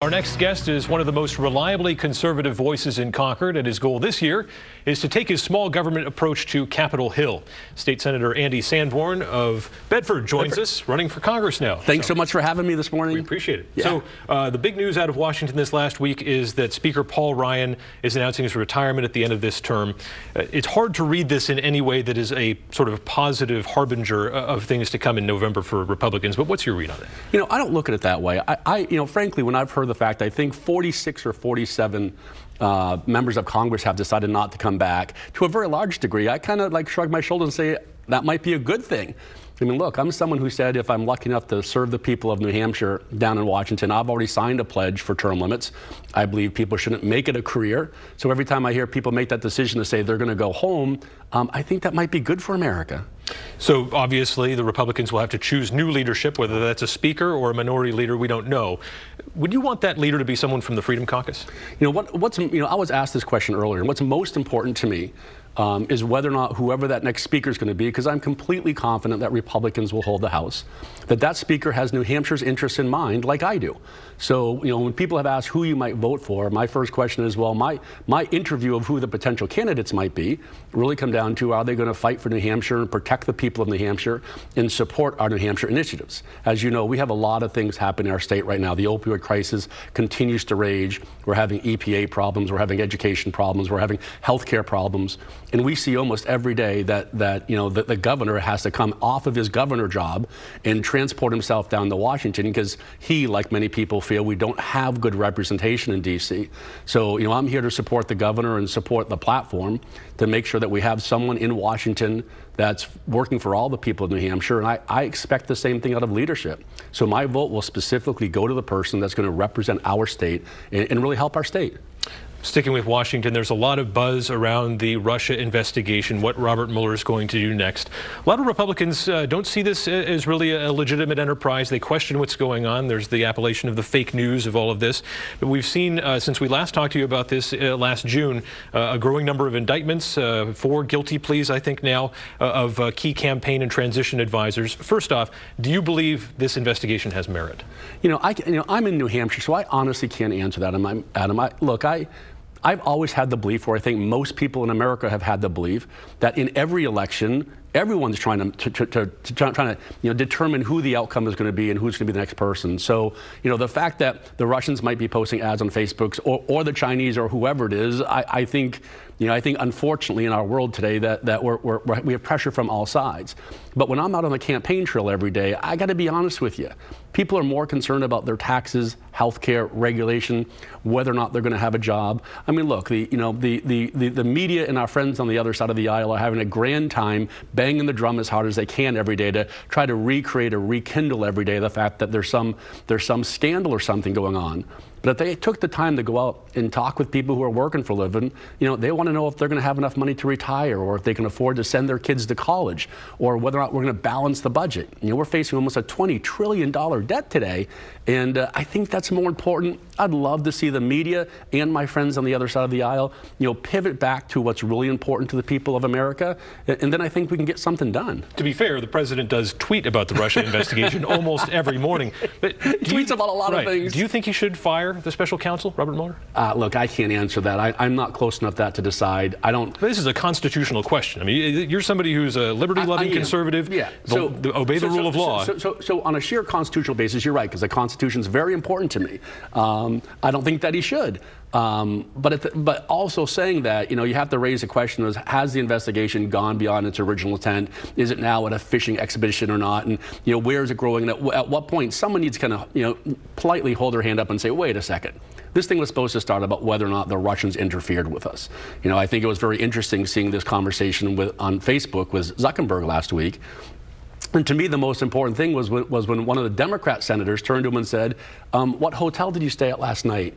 Our next guest is one of the most reliably conservative voices in Concord, and his goal this year is to take his small government approach to Capitol Hill. State Senator Andy Sanborn of Bedford joins us, running for Congress now. Thanks so much for having me this morning. We appreciate it. Yeah. So the big news out of Washington this last week is that Speaker Paul Ryan is announcing his retirement at the end of this term. It's hard to read this in any way that is a sort of positive harbinger of things to come in November for Republicans, but what's your read on it? You know, I don't look at it that way. Frankly, when I've heard the fact, I think 46 or 47 members of Congress have decided not to come back, to a very large degree, I kind of like shrug my shoulders and say that might be a good thing. I mean, look, I'm someone who said if I'm lucky enough to serve the people of New Hampshire down in Washington, I've already signed a pledge for term limits. I believe people shouldn't make it a career. So every time I hear people make that decision to say they're going to go home, I think that might be good for America. So obviously the Republicans will have to choose new leadership, whether that's a speaker or a minority leader, we don't know. Would you want that leader to be someone from the Freedom Caucus? I was asked this question earlier, and what's most important to me is whether or not whoever that next speaker is going to be, because I'm completely confident that Republicans will hold the House, that speaker has New Hampshire's interests in mind, like I do. So, when people have asked who you might vote for, my first question is, well, my interview of who the potential candidates might be really come down to, are they going to fight for New Hampshire and protect the people of New Hampshire and support our New Hampshire initiatives? As you know, we have a lot of things happening in our state right now. The opioid crisis continues to rage. We're having EPA problems. We're having education problems. We're having healthcare problems. And we see almost every day that the governor has to come off of his governor job and transport himself down to Washington because he, like many people, feel we don't have good representation in D.C. So, I'm here to support the governor and support the platform to make sure that we have someone in Washington that's working for all the people of New Hampshire, and I expect the same thing out of leadership. So my vote will specifically go to the person that's going to represent our state and really help our state. Sticking with Washington, there's a lot of buzz around the Russia investigation, what Robert Mueller is going to do next. A lot of Republicans don't see this as really a legitimate enterprise. They question what's going on. There's the appellation of the fake news of all of this. But we've seen, since we last talked to you about this last June, a growing number of indictments, 4 guilty pleas, I think now, of key campaign and transition advisors. First off, do you believe this investigation has merit? I'm in New Hampshire, so I honestly can't answer that, Adam. I've always had the belief, or I think most people in America have had the belief, that in every election, everyone's trying to determine who the outcome is going to be and who's going to be the next person. So, the fact that the Russians might be posting ads on Facebook or the Chinese or whoever it is, I think unfortunately in our world today that we have pressure from all sides. But when I'm out on the campaign trail every day, I got to be honest with you. People are more concerned about their taxes, healthcare, regulation, whether or not they're going to have a job. I mean, look, the media and our friends on the other side of the aisle are having a grand time banging the drum as hard as they can every day to try to recreate or rekindle every day the fact that there's some scandal or something going on. But if they took the time to go out and talk with people who are working for a living, they want to know if they're going to have enough money to retire, or if they can afford to send their kids to college, or whether or not we're going to balance the budget. We're facing almost a $20 trillion debt today, and I think that's more important. I'd love to see the media and my friends on the other side of the aisle, pivot back to what's really important to the people of America, and then I think we can get something done. To be fair, the president does tweet about the Russia investigation almost every morning. But he tweets about a lot of things. Do you think he should fire the special counsel, Robert Mueller? Look, I can't answer that. I'm not close enough to decide. This is a constitutional question. I mean, you're somebody who's a liberty-loving conservative. Yeah. Obey the rule of law. So on a sheer constitutional basis, you're right, because the Constitution is very important to me. I don't think that he should. But also saying that, you have to raise the question of, has the investigation gone beyond its original intent? Is it now at a fishing expedition or not? And, where is it growing? And at what point someone needs to kind of, politely hold their hand up and say, wait a second. This thing was supposed to start about whether or not the Russians interfered with us. I think it was very interesting seeing this conversation on Facebook with Zuckerberg last week. And to me, the most important thing was when one of the Democrat senators turned to him and said, what hotel did you stay at last night?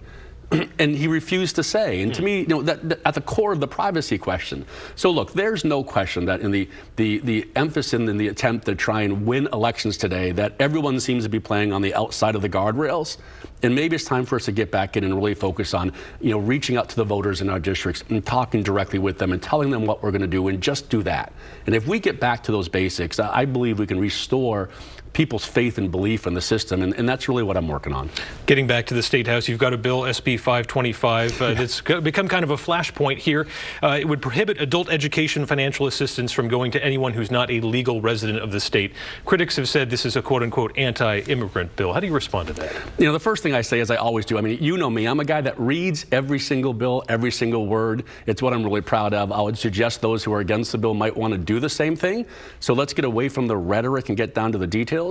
And he refused to say. And to me, that at the core of the privacy question. So look, there's no question that in the emphasis in the attempt to try and win elections today, that everyone seems to be playing on the outside of the guardrails. And maybe it's time for us to get back in and really focus on, reaching out to the voters in our districts and talking directly with them and telling them what we're going to do, and just do that. And if we get back to those basics, I believe we can restore people's faith and belief in the system, and that's really what I'm working on. Getting back to the State House, you've got a bill, SB 525, that's become kind of a flashpoint here. It would prohibit adult education financial assistance from going to anyone who's not a legal resident of the state. Critics have said this is a quote-unquote anti-immigrant bill. How do you respond to that? You know, the first thing I say, as I always do, I mean, you know me, I'm a guy that reads every single bill, every single word. It's what I'm really proud of. I would suggest those who are against the bill might want to do the same thing. So let's get away from the rhetoric and get down to the details.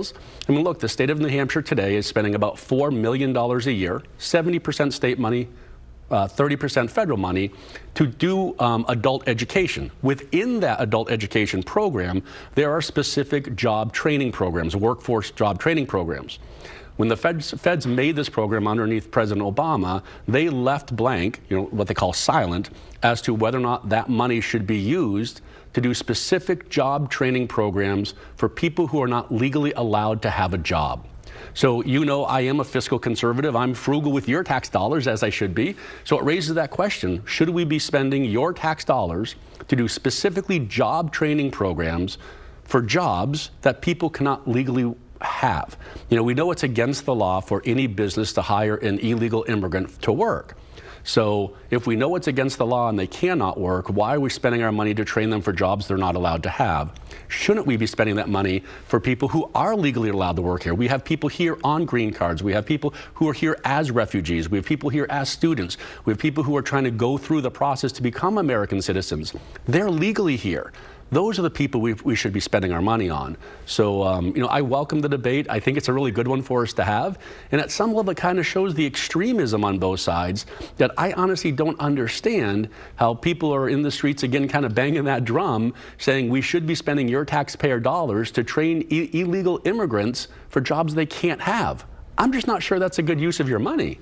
I mean, look, the state of New Hampshire today is spending about $4 million a year, 70% state money, 30% federal money, to do adult education. Within that adult education program, there are specific job training programs, workforce job training programs. When the feds made this program underneath President Obama, they left blank, you know, what they call silent, as to whether or not that money should be used to do specific job training programs for people who are not legally allowed to have a job. So, you know, I am a fiscal conservative. I'm frugal with your tax dollars, as I should be. So it raises that question, should we be spending your tax dollars to do specifically job training programs for jobs that people cannot legally have? You know, we know it's against the law for any business to hire an illegal immigrant to work. So if we know it's against the law and they cannot work, why are we spending our money to train them for jobs they're not allowed to have? Shouldn't we be spending that money for people who are legally allowed to work here? We have people here on green cards. We have people who are here as refugees. We have people here as students. We have people who are trying to go through the process to become American citizens. They're legally here. Those are the people we should be spending our money on. So, you know, I welcome the debate. I think it's a really good one for us to have. And at some level, it kind of shows the extremism on both sides that I honestly don't understand how people are in the streets, again, kind of banging that drum, saying we should be spending your taxpayer dollars to train illegal immigrants for jobs they can't have. I'm just not sure that's a good use of your money.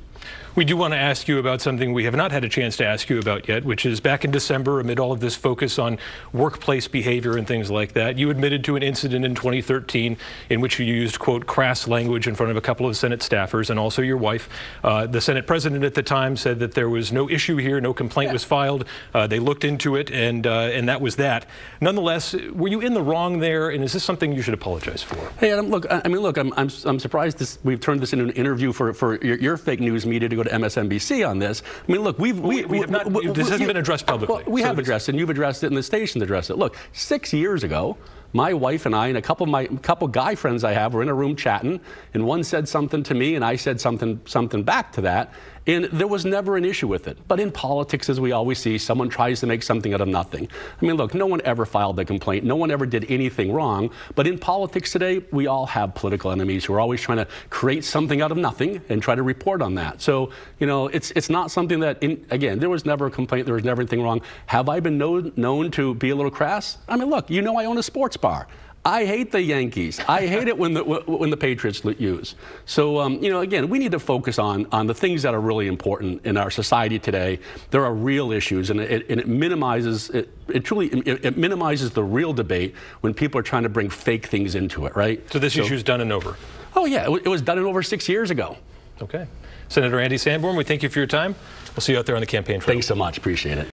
We do want to ask you about something we have not had a chance to ask you about yet, which is back in December, amid all of this focus on workplace behavior and things like that, you admitted to an incident in 2013 in which you used, quote, crass language in front of a couple of Senate staffers and also your wife. The Senate president at the time said that there was no issue here, no complaint was filed. They looked into it, and that was that. Nonetheless, were you in the wrong there, and is this something you should apologize for? Hey, Adam, look, I mean, look, I'm surprised we've turned this into an interview for your fake news media to go to MSNBC on this. I mean, look, this hasn't been addressed publicly. Well, we have addressed it, and you've addressed it, and the station's addressed it. Look, 6 years ago, my wife and I and a couple guy friends I have were in a room chatting, and one said something to me, and I said something back to that, and there was never an issue with it. But in politics, as we always see, someone tries to make something out of nothing. I mean, look, no one ever filed a complaint. No one ever did anything wrong. But in politics today, we all have political enemies who are always trying to create something out of nothing and try to report on that. So, you know, it's not something that, again, there was never a complaint. There was never anything wrong. Have I been known to be a little crass? I mean, look, you know I own a sports bar. I hate the Yankees. I hate it when the Patriots lose. So, you know, again, we need to focus on the things that are really important in our society today. There are real issues, and it minimizes it minimizes the real debate when people are trying to bring fake things into it, right? So this issue's done and over. Oh yeah, it was done and over 6 years ago. Okay, Senator Andy Sanborn, we thank you for your time. We'll see you out there on the campaign trail. Thanks so much. Appreciate it.